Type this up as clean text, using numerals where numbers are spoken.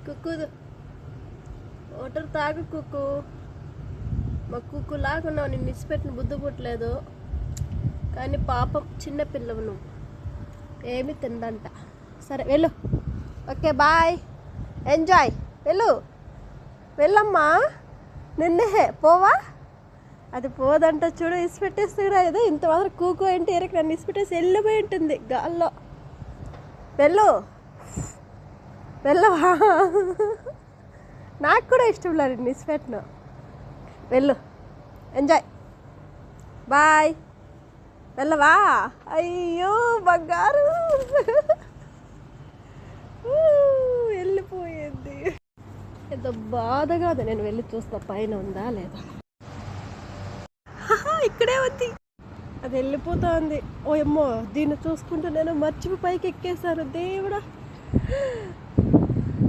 కుక్కు water తాగు కుక్కు. మా కుక్కు లాగున్నావు, నేను ఇసిపెట్టిన బుద్ధి పుట్టలేదు. కానీ పాపం చిన్నపిల్లవు నువ్వు, ఏమి తిందంట. సరే వెళ్ళు. Okay bye, enjoy. వెళ్ళమ్మా. నిన్నే పోవా, అది పోదంట. చూడు ఇసిపెట్టేస్తే కూడా ఏదో ఇంత మాత్రం కూకు ఏంటి ఎరకి నన్ను ఇసిపెట్టేసి వెళ్ళిపోయి ఉంటుంది గాల్లో. వెళ్ళవా? నాకు కూడా ఇష్టం లేదు నిన్ను ఇసిపెట్టను. వెళ్ళు, ఎంజాయ్, బాయ్. వెళ్ళవా? అయ్యో బంగారు వెళ్ళిపోయింది. ఎంత బాధగా ఉంది. నేను వెళ్ళి చూస్తా పైన ఉందా లేదా. ఇక్కడే ఉంది, అది వెళ్ళిపోతుంది. ఓ అమ్మో, దీన్ని చూసుకుంటూ నేను మర్చిపోయి పైకి ఎక్కేసాను దేవుడా.